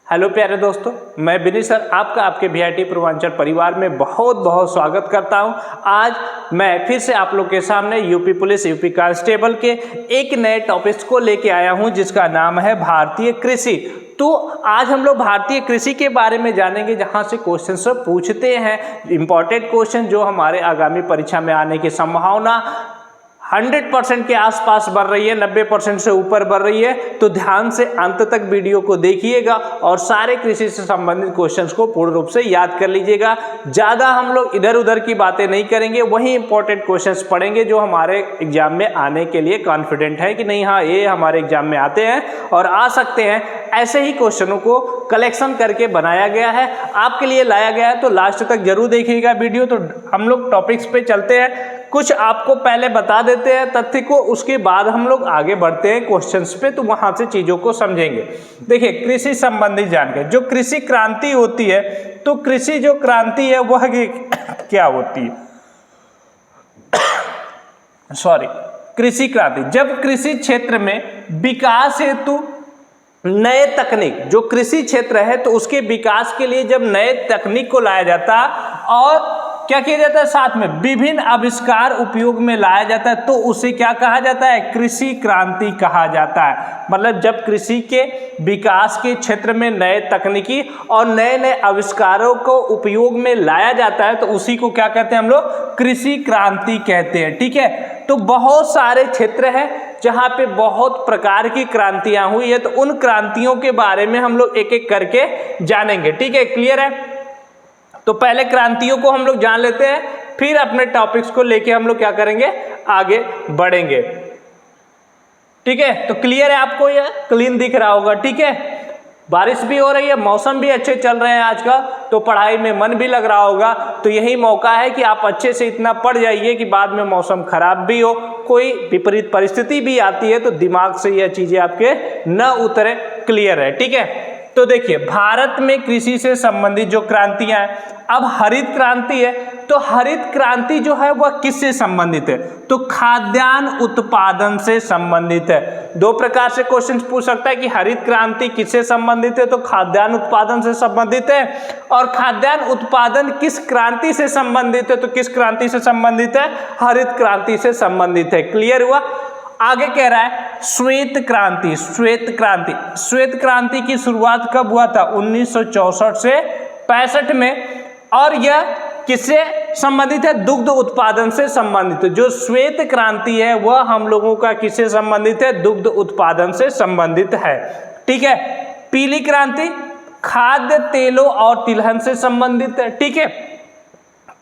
Hello प्यारे दोस्तों, मैं विनय सर आपका आपके वीआईटी पूर्वांचल परिवार में बहुत बहुत स्वागत करता हूं। आज मैं फिर से आप लोग के सामने यूपी पुलिस यूपी कांस्टेबल के एक नए टॉपिक्स को लेके आया हूं जिसका नाम है भारतीय कृषि। तो आज हम लोग भारतीय कृषि के बारे में जानेंगे, जहां से क्वेश्चन सब पूछते हैं, इंपॉर्टेंट क्वेश्चन जो हमारे आगामी परीक्षा में आने की संभावना 100% के आसपास बढ़ रही है, 90% से ऊपर बढ़ रही है। तो ध्यान से अंत तक वीडियो को देखिएगा और सारे कृषि से संबंधित क्वेश्चंस को पूर्ण रूप से याद कर लीजिएगा। ज़्यादा हम लोग इधर उधर की बातें नहीं करेंगे, वही इंपॉर्टेंट क्वेश्चंस पढ़ेंगे जो हमारे एग्जाम में आने के लिए कॉन्फिडेंट है कि नहीं, हाँ ये हमारे एग्जाम में आते हैं और आ सकते हैं। ऐसे ही क्वेश्चनों को कलेक्शन करके बनाया गया है, आपके लिए लाया गया है। तो लास्ट तक जरूर देखिएगा वीडियो। तो हम लोग टॉपिक्स पे चलते हैं, कुछ आपको पहले बता देते हैं तथ्य को, उसके बाद हम लोग आगे बढ़ते हैं क्वेश्चंस पे, तो वहां से चीजों को समझेंगे। देखिए, कृषि संबंधी जानकारी, जो कृषि क्रांति होती है, तो कृषि जो क्रांति है वह क्या होती है? कृषि क्रांति, जब कृषि क्षेत्र में विकास हेतु नए तकनीक, जो कृषि क्षेत्र है तो उसके विकास के लिए जब नए तकनीक को लाया जाता और क्या किया जाता है, साथ में विभिन्न आविष्कार उपयोग में लाया जाता है, तो उसे क्या कहा जाता है? कृषि क्रांति कहा जाता है। मतलब जब कृषि के विकास के क्षेत्र में नए तकनीकी और नए नए आविष्कारों को उपयोग में लाया जाता है, तो उसी को क्या कहते हैं हम लोग? कृषि क्रांति कहते हैं। ठीक है, तो बहुत सारे क्षेत्र हैं जहाँ पे बहुत प्रकार की क्रांतियां हुई है, तो उन क्रांतियों के बारे में हम लोग एक एक करके जानेंगे। ठीक है, क्लियर है? तो पहले क्रांतियों को हम लोग जान लेते हैं, फिर अपने टॉपिक्स को लेके हम लोग क्या करेंगे, आगे बढ़ेंगे। ठीक है, तो क्लियर है? आपको यह क्लीन दिख रहा होगा। ठीक है, बारिश भी हो रही है, मौसम भी अच्छे चल रहे हैं आज का, तो पढ़ाई में मन भी लग रहा होगा। तो यही मौका है कि आप अच्छे से इतना पढ़ जाइए कि बाद में मौसम खराब भी हो, कोई विपरीत परिस्थिति भी आती है तो दिमाग से यह चीजें आपके न उतरे। क्लियर है? ठीक है, तो देखिए, भारत में कृषि से संबंधित जो क्रांतियां हैं, अब हरित क्रांति है, तो हरित क्रांति जो है वह किससे संबंधित है? तो खाद्यान्न उत्पादन से संबंधित है। दो प्रकार से क्वेश्चन पूछ सकता है कि हरित क्रांति किससे संबंधित है, तो खाद्यान्न उत्पादन से संबंधित है। और खाद्यान्न उत्पादन किस क्रांति से संबंधित है? तो किस क्रांति से संबंधित है? हरित क्रांति से संबंधित है। क्लियर हुआ? आगे कह रहा है श्वेत क्रांति। श्वेत क्रांति की शुरुआत कब हुआ था? 1964 से 65 में, और यह किससे संबंधित है? दुग्ध उत्पादन से संबंधित है। जो श्वेत क्रांति है वह हम लोगों का किससे संबंधित है? दुग्ध उत्पादन से संबंधित है। ठीक है, पीली क्रांति खाद्य तेलों और तिलहन से संबंधित है। ठीक है,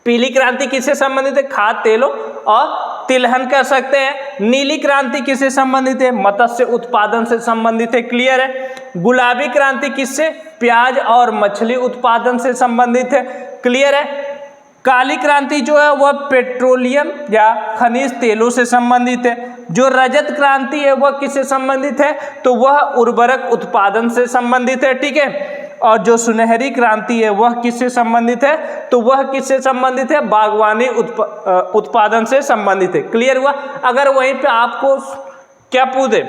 पीली क्रांति किससे संबंधित है? खाद्य तेलों और तिलहन कह सकते हैं। नीली क्रांति किससे संबंधित है? मत्स्य उत्पादन से संबंधित है। क्लियर है? गुलाबी क्रांति किससे? प्याज और मछली उत्पादन से संबंधित है। क्लियर है? काली क्रांति जो है वह पेट्रोलियम या खनिज तेलों से संबंधित है। जो रजत क्रांति है वह किससे संबंधित है? तो वह उर्वरक उत्पादन से संबंधित है। ठीक है, और जो सुनहरी क्रांति है वह किससे संबंधित है? तो वह किससे संबंधित है? बागवानी उत्पादन से संबंधित है। क्लियर हुआ? अगर वहीं पे आपको क्या पूछ दे,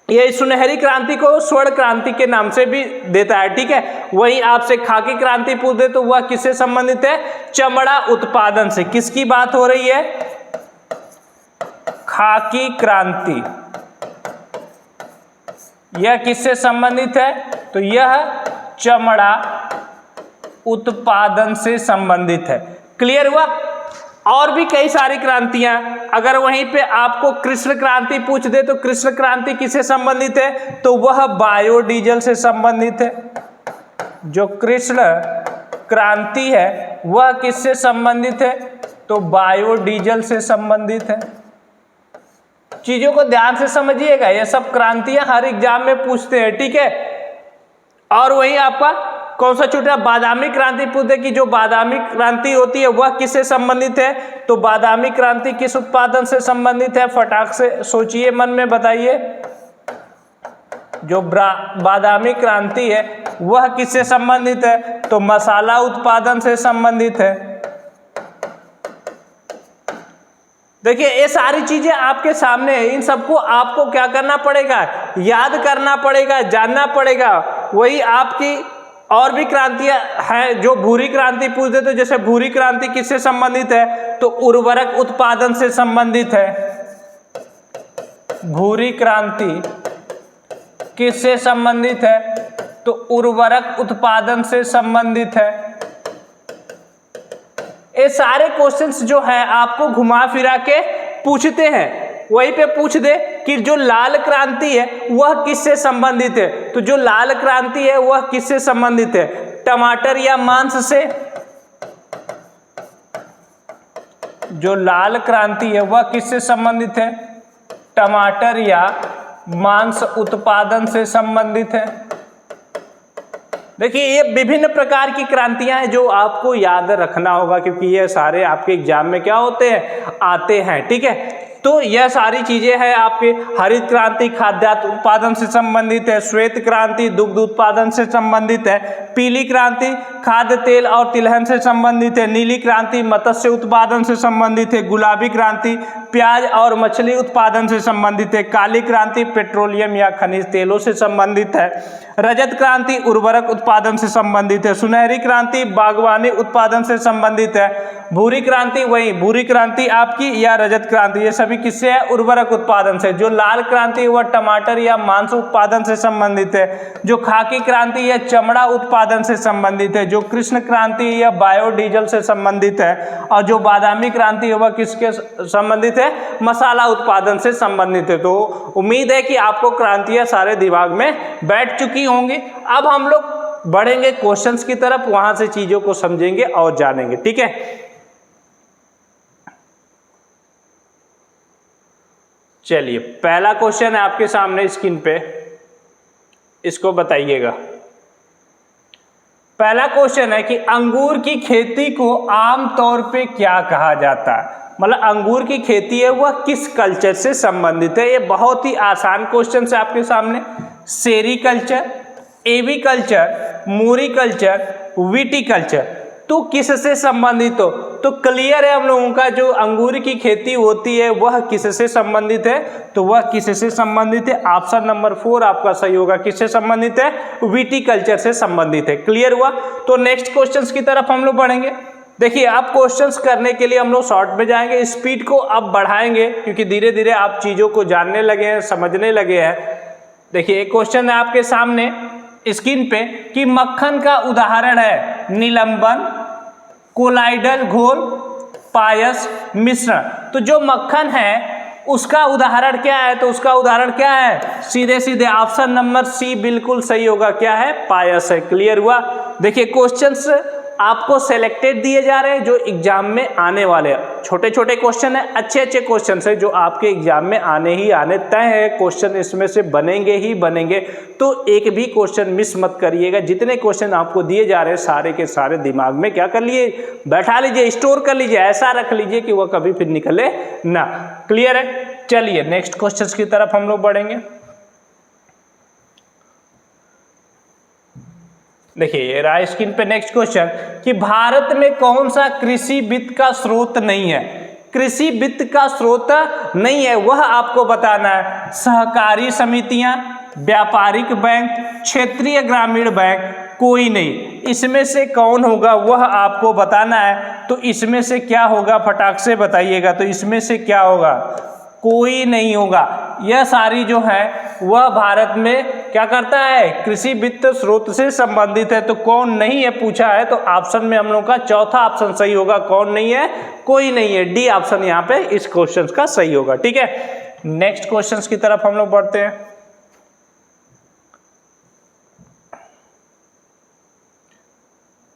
ये सुनहरी क्रांति को स्वर्ण क्रांति के नाम से भी देता है। ठीक है, वही आपसे खाकी क्रांति पूछ दे तो वह किससे संबंधित है? चमड़ा उत्पादन से। किसकी बात हो रही है? खाकी क्रांति। यह किससे संबंधित है? तो यह चमड़ा उत्पादन से संबंधित है। क्लियर हुआ? और भी कई सारी क्रांतियां, अगर वहीं पे आपको कृष्ण क्रांति पूछ दे तो कृष्ण क्रांति किससे संबंधित है? तो वह बायोडीजल से संबंधित है। जो कृष्ण क्रांति है वह किससे संबंधित है? तो बायोडीजल से संबंधित है। चीजों को ध्यान से समझिएगा, ये सब क्रांतियां हर एग्जाम में पूछते हैं। ठीक है, और वही आपका कौन सा छूटा? बादामी क्रांति पूछ दे कि जो बादामी क्रांति होती है वह किससे संबंधित है? तो बादामी क्रांति किस उत्पादन से संबंधित है? फटाक से सोचिए, मन में बताइए। जो बादामी क्रांति है वह किससे संबंधित है? तो मसाला उत्पादन से संबंधित है। देखिए, ये सारी चीजें आपके सामने है, इन सबको आपको क्या करना पड़ेगा? याद करना पड़ेगा, जानना पड़ेगा। वही आपकी और भी क्रांतियां हैं जो भूरी क्रांति पूछ दे, तो जैसे भूरी क्रांति किससे संबंधित है, तो उर्वरक उत्पादन से संबंधित है। भूरी क्रांति किससे संबंधित है, तो उर्वरक उत्पादन से संबंधित है। ये सारे क्वेश्चंस जो है आपको घुमा फिरा के पूछते हैं। वहीं पे पूछ दे कि जो लाल क्रांति है वह किससे संबंधित है, तो जो लाल क्रांति है वह किससे संबंधित है, टमाटर या मांस से। जो लाल क्रांति है वह किससे संबंधित है, टमाटर या मांस उत्पादन से संबंधित है। देखिए ये विभिन्न प्रकार की क्रांतियां हैं जो आपको याद रखना होगा, क्योंकि ये सारे आपके एग्जाम में क्या होते हैं, आते हैं। ठीक है, तो यह सारी चीजें हैं आपके। हरित क्रांति खाद्यान्न उत्पादन से संबंधित है, श्वेत क्रांति दुग्ध उत्पादन से संबंधित है, पीली क्रांति खाद्य तेल और तिलहन से संबंधित है, नीली क्रांति मत्स्य उत्पादन से संबंधित है, गुलाबी क्रांति प्याज और मछली उत्पादन से संबंधित है, काली क्रांति पेट्रोलियम या खनिज तेलों से संबंधित है, रजत क्रांति उर्वरक उत्पादन से संबंधित है, सुनहरी क्रांति बागवानी उत्पादन से संबंधित है, भूरी क्रांति वही भूरी क्रांति आपकी या रजत क्रांति ये सभी किससे है, उर्वरक उत्पादन से। जो लाल क्रांति वह टमाटर या मांस उत्पादन से संबंधित है, जो खाकी क्रांति यह चमड़ा उत्पादन से संबंधित है, जो कृष्ण क्रांति यह बायोडीजल से संबंधित है, और जो बादामी क्रांति है वह किसके संबंधित है, मसाला उत्पादन से संबंधित है। तो उम्मीद है कि आपको क्रांतियां सारे दिमाग में बैठ चुकी होंगी। अब हम लोग बढ़ेंगे क्वेश्चंस की तरफ, वहां से चीजों को समझेंगे और जानेंगे। ठीक है, चलिए पहला क्वेश्चन है आपके सामने स्क्रीन पे, इसको बताइएगा। पहला क्वेश्चन है कि अंगूर की खेती को आमतौर पे क्या कहा जाता है, मतलब अंगूर की खेती है वह किस कल्चर से संबंधित है। ये बहुत ही आसान क्वेश्चन है आपके सामने। सेरीकल्चर, एविकल्चर, मोरिकल्चर, विटिकल्चर, तो किससे संबंधित हो, तो क्लियर है हम लोगों का जो अंगूर की खेती होती है वह किससे संबंधित है, तो वह किससे संबंधित है, ऑप्शन नंबर 4 आपका सही होगा। किससे संबंधित है, विटिकल्चर से संबंधित है। क्लियर हुआ। तो नेक्स्ट क्वेश्चंस की तरफ हम लोग बढ़ेंगे। देखिए आप क्वेश्चंस करने के लिए हम लोग शॉर्ट में जाएंगे, स्पीड को अब बढ़ाएंगे क्योंकि धीरे धीरे आप चीजों को जानने लगे हैं, समझने लगे हैं। देखिए एक क्वेश्चन है आपके सामने स्क्रीन पे कि मक्खन का उदाहरण है निलंबन, कोलाइडल घोल, पायस, मिश्रण। तो जो मक्खन है उसका उदाहरण क्या है, तो उसका उदाहरण क्या है, सीधे सीधे ऑप्शन नंबर सी बिल्कुल सही होगा। क्या है, पायस है। क्लियर हुआ। देखिए क्वेश्चंस आपको सेलेक्टेड दिए जा रहे हैं जो एग्जाम में आने वाले हैं। छोटे छोटे क्वेश्चन है, अच्छे अच्छे क्वेश्चन है जो आपके एग्जाम में आने ही आने तय है। क्वेश्चन इसमें से बनेंगे ही बनेंगे, तो एक भी क्वेश्चन मिस मत करिएगा। जितने क्वेश्चन आपको दिए जा रहे हैं सारे के सारे दिमाग में क्या कर लिए, बैठा लीजिए, स्टोर कर लीजिए, ऐसा रख लीजिए कि वह कभी फिर निकले ना। क्लियर है। चलिए नेक्स्ट क्वेश्चन की तरफ हम लोग बढ़ेंगे। देखिए ये रहा स्क्रीन पे नेक्स्ट क्वेश्चन कि भारत में कौन सा कृषि वित्त का स्रोत नहीं है। कृषि वित्त का स्रोत नहीं है वह आपको बताना है। सहकारी समितियां, व्यापारिक बैंक, क्षेत्रीय ग्रामीण बैंक, कोई नहीं। इसमें से कौन होगा वह आपको बताना है। तो इसमें से क्या होगा फटाक से बताइएगा। तो इसमें से क्या होगा, कोई नहीं होगा। यह सारी जो है वह भारत में क्या करता है, कृषि वित्त स्रोत से संबंधित है। तो कौन नहीं है पूछा है, तो ऑप्शन में हम लोग का चौथा ऑप्शन सही होगा। कौन नहीं है, कोई नहीं है। डी ऑप्शन यहाँ पे इस क्वेश्चन का सही होगा। ठीक है, नेक्स्ट क्वेश्चन की तरफ हम लोग बढ़ते हैं।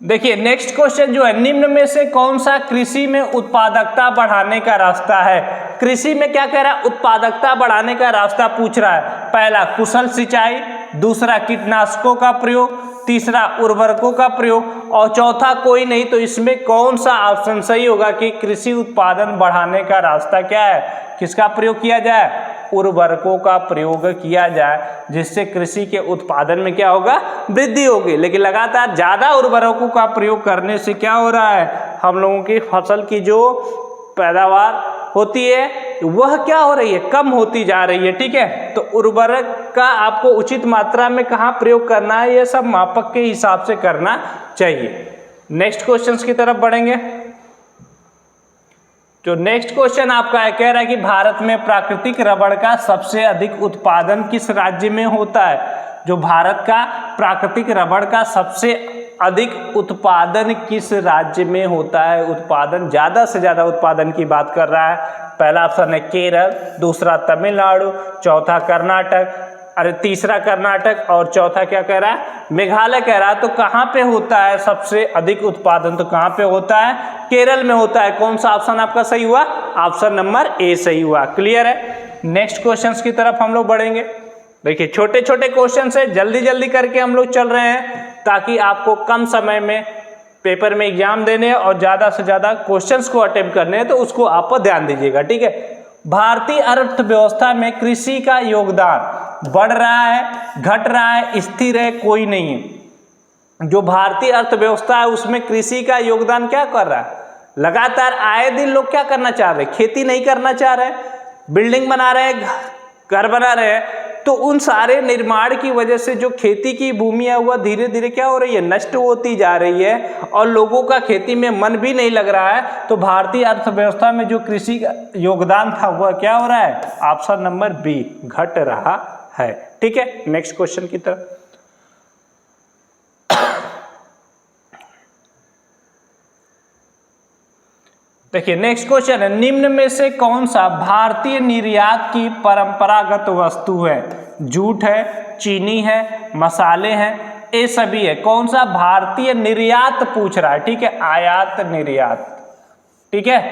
देखिए नेक्स्ट क्वेश्चन जो है, निम्न में से कौन सा कृषि में उत्पादकता बढ़ाने का रास्ता है। कृषि में क्या कह रहा है, उत्पादकता बढ़ाने का रास्ता पूछ रहा है। पहला कुशल सिंचाई, दूसरा कीटनाशकों का प्रयोग, तीसरा उर्वरकों का प्रयोग और चौथा कोई नहीं। तो इसमें कौन सा ऑप्शन सही होगा कि कृषि उत्पादन बढ़ाने का रास्ता क्या है, किसका प्रयोग किया जाए, उर्वरकों का प्रयोग किया जाए, जिससे कृषि के उत्पादन में क्या होगा, वृद्धि होगी। लेकिन लगातार ज्यादा उर्वरकों का प्रयोग करने से क्या हो रहा है, हम लोगों की फसल की जो पैदावार होती है वह क्या हो रही है, कम होती जा रही है। ठीक है, तो उर्वरक का आपको उचित मात्रा में कहाँ प्रयोग करना है, यह सब मापक के हिसाब से करना चाहिए। नेक्स्ट क्वेश्चन की तरफ बढ़ेंगे। जो नेक्स्ट क्वेश्चन आपका है, कह रहा है कि भारत में प्राकृतिक रबड़ का सबसे अधिक उत्पादन किस राज्य में होता है। जो भारत का प्राकृतिक रबड़ का सबसे अधिक उत्पादन किस राज्य में होता है, उत्पादन ज़्यादा से ज़्यादा उत्पादन की बात कर रहा है। पहला ऑप्शन है केरल, दूसरा तमिलनाडु, चौथा कर्नाटक, अरे तीसरा कर्नाटक और चौथा क्या कह रहा है, मेघालय कह रहा है। तो कहाँ पे होता है सबसे अधिक उत्पादन, तो कहाँ पे होता है, केरल में होता है। कौन सा ऑप्शन आपका सही हुआ, ऑप्शन नंबर ए सही हुआ। क्लियर है। नेक्स्ट क्वेश्चंस की तरफ हम लोग बढ़ेंगे। देखिए छोटे छोटे क्वेश्चन है, जल्दी जल्दी करके हम लोग चल रहे हैं ताकि आपको कम समय में पेपर में एग्जाम देने और ज़्यादा से ज़्यादा क्वेश्चंस को अटेम्प्ट करने हैं, तो उसको आप ध्यान दीजिएगा। ठीक है, भारतीय अर्थव्यवस्था में कृषि का योगदान बढ़ रहा है, घट रहा है, स्थिर है, कोई नहीं है। जो भारतीय अर्थव्यवस्था है उसमें कृषि का योगदान क्या कर रहा है, लगातार आए दिन लोग क्या करना चाह रहे हैं, खेती नहीं करना चाह रहे, बिल्डिंग बना रहे हैं, घर बना रहे हैं। तो उन सारे निर्माण की वजह से जो खेती की भूमि है वह धीरे धीरे क्या हो रही है, नष्ट होती जा रही है और लोगों का खेती में मन भी नहीं लग रहा है। तो भारतीय अर्थव्यवस्था में जो कृषि का योगदान था वह क्या हो रहा है, ऑप्शन नंबर बी, घट रहा है। ठीक है, नेक्स्ट क्वेश्चन की तरफ। देखिए नेक्स्ट क्वेश्चन है, निम्न में से कौन सा भारतीय निर्यात की परंपरागत वस्तु है। जूट है, चीनी है, मसाले हैं, ये सभी है। कौन सा भारतीय निर्यात पूछ रहा है। ठीक है, आयात निर्यात। ठीक है,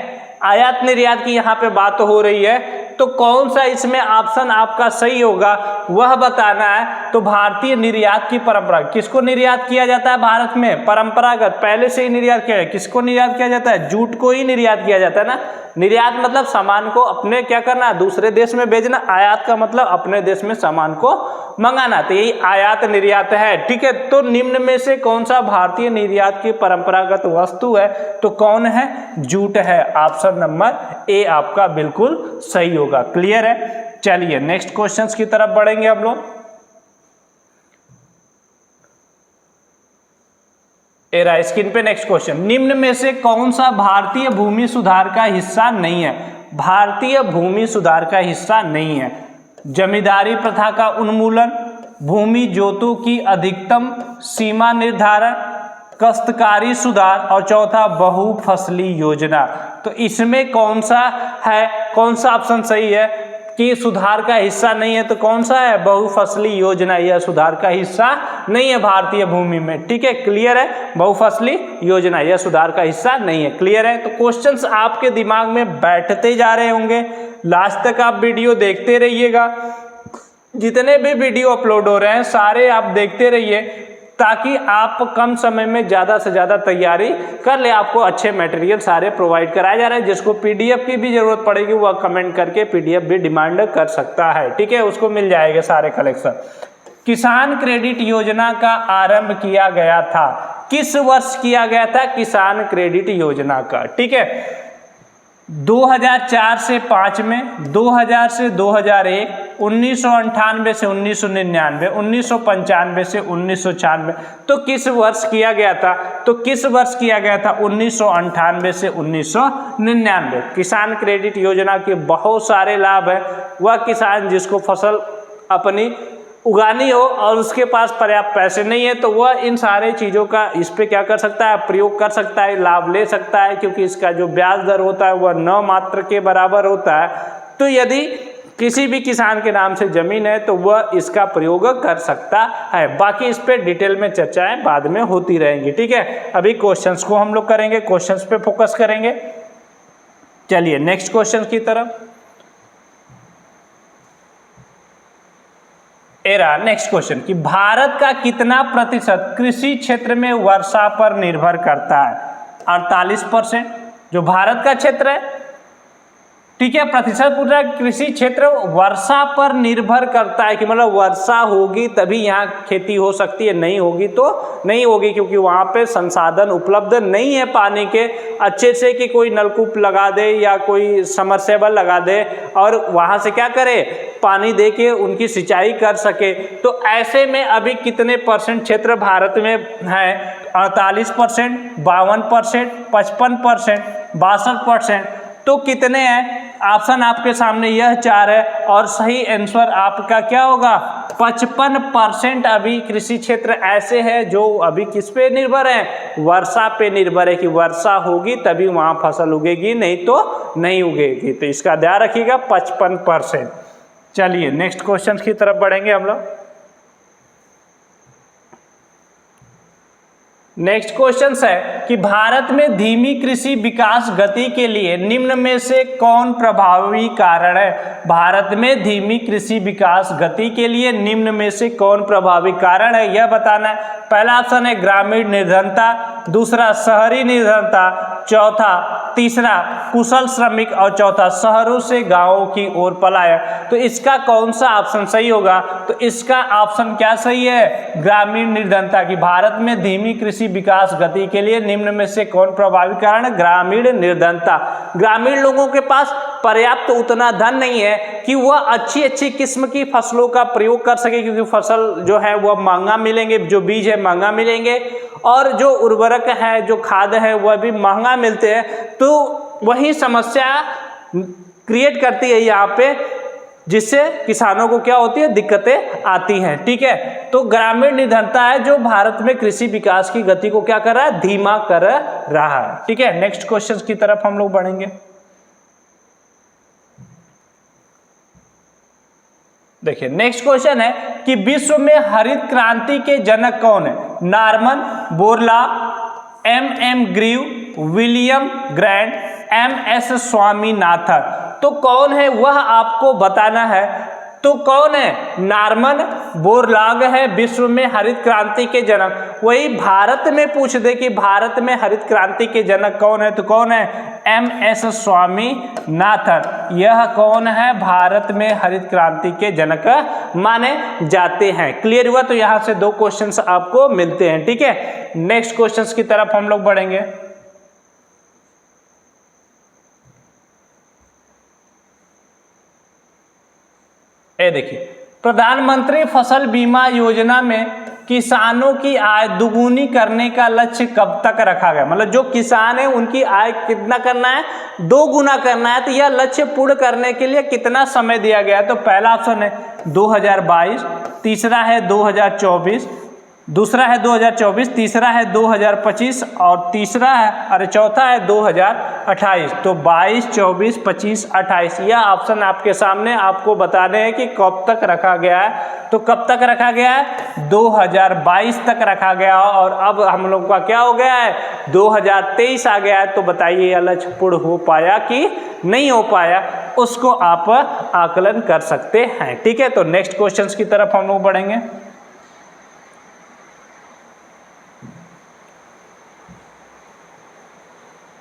आयात निर्यात की यहाँ पे बात हो रही है। तो कौन सा इसमें ऑप्शन आपका सही होगा वह बताना है। तो भारतीय निर्यात की परंपरा, किसको निर्यात किया जाता है भारत में, परंपरागत पहले से ही निर्यात किया है। किसको निर्यात किया जाता है, जूट को ही निर्यात किया जाता है ना। निर्यात मतलब सामान को अपने क्या करना, दूसरे देश में भेजना। आयात का मतलब अपने देश में सामान को मंगाना, तो यही आयात निर्यात है। ठीक है, तो निम्न में से कौन सा भारतीय निर्यात की परंपरागत वस्तु है, तो कौन है, जूट है। ऑप्शन नंबर ए आपका बिल्कुल सही होगा। क्लियर है। चलिए नेक्स्ट क्वेश्चंस की तरफ बढ़ेंगे हम लोग। एरा स्क्रीन पे नेक्स्ट क्वेश्चन, निम्न में से कौन सा भारतीय भूमि सुधार का हिस्सा नहीं है। भारतीय भूमि सुधार का हिस्सा नहीं है। जमींदारी प्रथा का उन्मूलन, भूमि जोतों की अधिकतम सीमा निर्धारण, काश्तकारी सुधार और चौथा बहुफसली योजना। तो इसमें कौन सा है, कौन सा ऑप्शन सही है कि सुधार का हिस्सा नहीं है, तो कौन सा है, बहुफसली योजना। यह सुधार का हिस्सा नहीं है भारतीय भूमि में। ठीक है, क्लियर है, बहुफसली योजना यह सुधार का हिस्सा नहीं है। क्लियर है। तो क्वेश्चंस आपके दिमाग में बैठते जा रहे होंगे, लास्ट तक आप वीडियो देखते रहिएगा। जितने भी वीडियो अपलोड हो रहे हैं सारे आप देखते रहिए ताकि आप कम समय में ज़्यादा से ज़्यादा तैयारी कर ले। आपको अच्छे मटेरियल सारे प्रोवाइड कराए जा रहे हैं। जिसको पीडीएफ की भी ज़रूरत पड़ेगी वह कमेंट करके पीडीएफ भी डिमांड कर सकता है। ठीक है, उसको मिल जाएगा सारे कलेक्शन। किसान क्रेडिट योजना का आरंभ किया गया था, किस वर्ष किया गया था किसान क्रेडिट योजना का। ठीक है, 2004 से 5 में, 2000 से 2001, 1998 से 1999, 1995 से 1996। तो किस वर्ष किया गया था, तो किस वर्ष किया गया था, 1998 से 1999। किसान क्रेडिट योजना के बहुत सारे लाभ हैं। वह किसान जिसको फसल अपनी उगानी हो और उसके पास पर्याप्त पैसे नहीं है तो वह इन सारे चीज़ों का इस पे क्या कर सकता है, प्रयोग कर सकता है, लाभ ले सकता है। क्योंकि इसका जो ब्याज दर होता है वह 9 मात्र के बराबर होता है। तो यदि किसी भी किसान के नाम से ज़मीन है तो वह इसका प्रयोग कर सकता है। बाकी इस पे डिटेल में चर्चाएं बाद में होती रहेंगी। ठीक है, अभी क्वेश्चंस को हम लोग करेंगे, क्वेश्चंस पे फोकस करेंगे। चलिए नेक्स्ट क्वेश्चन की तरफ। एरा नेक्स्ट क्वेश्चन कि भारत का कितना प्रतिशत कृषि क्षेत्र में वर्षा पर निर्भर करता है। 48% जो भारत का क्षेत्र है ठीक है। प्रतिशत पूरा कृषि क्षेत्र वर्षा पर निर्भर करता है कि मतलब वर्षा होगी तभी यहाँ खेती हो सकती है, नहीं होगी तो नहीं होगी, क्योंकि वहाँ पे संसाधन उपलब्ध नहीं है पानी के अच्छे से कि कोई नलकूप लगा दे या कोई समरसेबल लगा दे और वहाँ से क्या करे, पानी दे के उनकी सिंचाई कर सके। तो ऐसे में अभी कितने परसेंट क्षेत्र भारत में है? 48%, 52%, 55%, 62%। तो कितने हैं? ऑप्शन आपके सामने यह 4 है और सही आंसर आपका क्या होगा? 55% अभी कृषि क्षेत्र ऐसे है जो अभी किस पे निर्भर है? वर्षा पे निर्भर है कि वर्षा होगी तभी वहाँ फसल उगेगी, नहीं तो नहीं उगेगी। तो इसका ध्यान रखिएगा 55%। चलिए नेक्स्ट क्वेश्चन की तरफ बढ़ेंगे हम लोग। नेक्स्ट क्वेश्चन है कि भारत में धीमी कृषि विकास गति के लिए निम्न में से कौन प्रभावी कारण है? भारत में धीमी कृषि विकास गति के लिए निम्न में से कौन प्रभावी कारण है, यह बताना है। पहला ऑप्शन है ग्रामीण निर्धनता, दूसरा शहरी निर्धनता, चौथा तीसरा कुशल श्रमिक और चौथा शहरों से गांवों की ओर पलायन। तो इसका कौन सा ऑप्शन सही होगा? तो इसका ऑप्शन क्या सही है? ग्रामीण निर्धनता की भारत में धीमी कृषि विकास गति के लिए निम्न में से कौन प्रभावी कारण है? ग्रामीण निर्धनता। ग्रामीण लोगों के पास पर्याप्त उतना धन नहीं है कि वह अच्छी किस्म की फसलों का प्रयोग कर सके, क्योंकि फसल जो है वह महंगा मिलेंगे, जो बीज है महंगा मिलेंगे और जो उर्वरक है, जो खाद है वह भी महंगा मिलते हैं। तो वही समस्या क्रिएट करती है यहाँ पे, जिससे किसानों को क्या होती है? दिक्कतें आती हैं। ठीक है, तो ग्रामीण निर्धनता है जो भारत में कृषि विकास की गति को क्या कर रहा है? धीमा कर रहा है। ठीक है, नेक्स्ट क्वेश्चन की तरफ हम लोग बढ़ेंगे। देखिए नेक्स्ट क्वेश्चन है कि विश्व में हरित क्रांति के जनक कौन है? नॉर्मन बोरला, एम ग्रीव, विलियम ग्रांट, MS स्वामीनाथन। तो कौन है वह आपको बताना है। तो कौन है? नॉर्मन बोरलाग है विश्व में हरित क्रांति के जनक। वही भारत में पूछ दे कि भारत में हरित क्रांति के जनक कौन है, तो कौन है? MS स्वामीनाथन। यह कौन है? भारत में हरित क्रांति के जनक माने जाते हैं। क्लियर हुआ? तो यहां से 2 क्वेश्चंस आपको मिलते हैं। ठीक है, नेक्स्ट क्वेश्चंस की तरफ हम लोग बढ़ेंगे। देखिए, प्रधानमंत्री फसल बीमा योजना में किसानों की आय दुगुनी करने का लक्ष्य कब तक रखा गया? मतलब जो किसान है उनकी आय कितना करना है? 2 गुना करना है। तो यह लक्ष्य पूर्ण करने के लिए कितना समय दिया गया? तो पहला ऑप्शन है 2022, तीसरा है 2024, दूसरा है 2024, तीसरा है 2025 और चौथा है 2028। तो 22, 24, 25, 28 यह ऑप्शन आपके सामने आपको बताने हैं कि कब तक रखा गया है। तो कब तक रखा गया है? 2022 तक रखा गया और अब हम लोग का क्या हो गया है? 2023 आ गया है। तो बताइए यह लक्ष्य पूर्ण हो पाया कि नहीं हो पाया? उसको आप आकलन कर सकते हैं। ठीक है, तो नेक्स्ट क्वेश्चन की तरफ हम लोग बढ़ेंगे।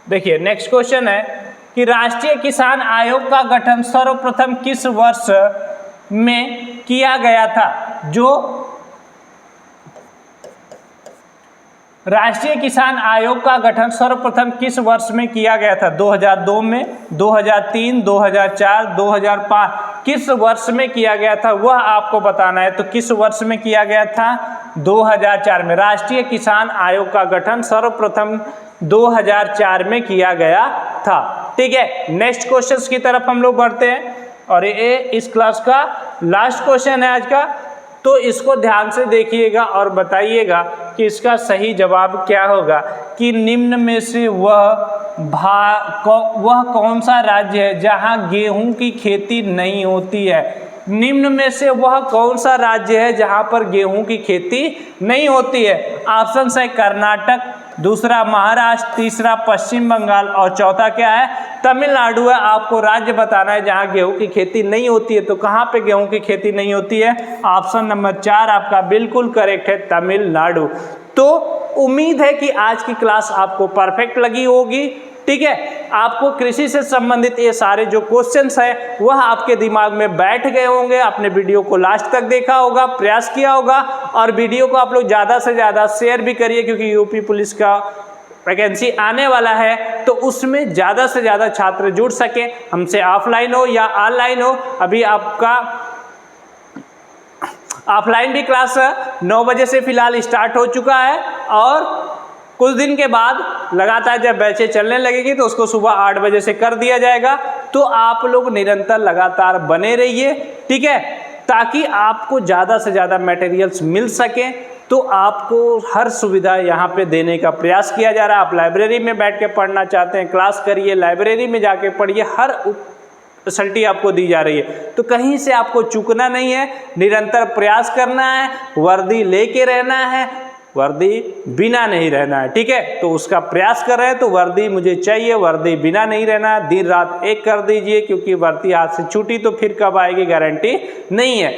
देखिए नेक्स्ट क्वेश्चन है कि राष्ट्रीय किसान आयोग का गठन सर्वप्रथम किस वर्ष में किया गया था? जो राष्ट्रीय किसान आयोग का गठन सर्वप्रथम किस वर्ष में किया गया था? 2002 में, 2003, 2004, 2005 किस वर्ष में किया गया था वह आपको बताना है। तो किस वर्ष में किया गया था? 2004 में। राष्ट्रीय किसान आयोग का गठन सर्वप्रथम 2004 में किया गया था। ठीक है, नेक्स्ट क्वेश्चन की तरफ हम लोग बढ़ते हैं और ये इस क्लास का लास्ट क्वेश्चन है आज का। तो इसको ध्यान से देखिएगा और बताइएगा कि इसका सही जवाब क्या होगा कि निम्न में से वह कौन सा राज्य है जहां गेहूं की खेती नहीं होती है? निम्न में से वह कौन सा राज्य है जहां पर गेहूं की खेती नहीं होती है? ऑप्शन है कर्नाटक, दूसरा महाराष्ट्र, तीसरा पश्चिम बंगाल और चौथा क्या है? तमिलनाडु है। आपको राज्य बताना है जहां गेहूं की खेती नहीं होती है। तो कहां पे गेहूं की खेती नहीं होती है? ऑप्शन नंबर 4 आपका बिल्कुल करेक्ट है, तमिलनाडु। तो उम्मीद है कि आज की क्लास आपको परफेक्ट लगी होगी। ठीक है, आपको कृषि से संबंधित ये सारे जो क्वेश्चंस हैं वह आपके दिमाग में बैठ गए होंगे। आपने वीडियो को लास्ट तक देखा होगा, प्रयास किया होगा, और वीडियो को आप लोग ज़्यादा से ज़्यादा शेयर भी करिए, क्योंकि यूपी पुलिस का वैकेंसी आने वाला है, तो उसमें ज़्यादा से ज़्यादा छात्र जुड़ सकें, हमसे ऑफलाइन हो या ऑनलाइन हो। अभी आपका ऑफलाइन भी क्लास 9 बजे से फिलहाल स्टार्ट हो चुका है, और कुछ दिन के बाद लगातार जब बैचें चलने लगेगी तो उसको सुबह 8 बजे से कर दिया जाएगा। तो आप लोग निरंतर लगातार बने रहिए, ठीक है, ताकि आपको ज़्यादा से ज़्यादा मटेरियल्स मिल सकें। तो आपको हर सुविधा यहाँ पे देने का प्रयास किया जा रहा है। आप लाइब्रेरी में बैठ के पढ़ना चाहते हैं, क्लास करिए, लाइब्रेरी में जाके पढ़िए, हर फैसिलिटी आपको दी जा रही है। तो कहीं से आपको चूकना नहीं है, निरंतर प्रयास करना है, वर्दी लेके रहना है, वर्दी बिना नहीं रहना है, ठीक है। तो उसका प्रयास कर रहे हैं, तो वर्दी मुझे चाहिए, वर्दी बिना नहीं रहना है, दिन रात एक कर दीजिए, क्योंकि वर्दी हाथ से छूटी तो फिर कब आएगी गारंटी नहीं है।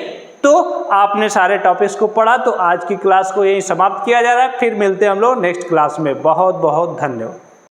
तो आपने सारे टॉपिक्स को पढ़ा, तो आज की क्लास को यहीं समाप्त किया जा रहा है। फिर मिलते हैं हम लोग नेक्स्ट क्लास में। बहुत बहुत धन्यवाद।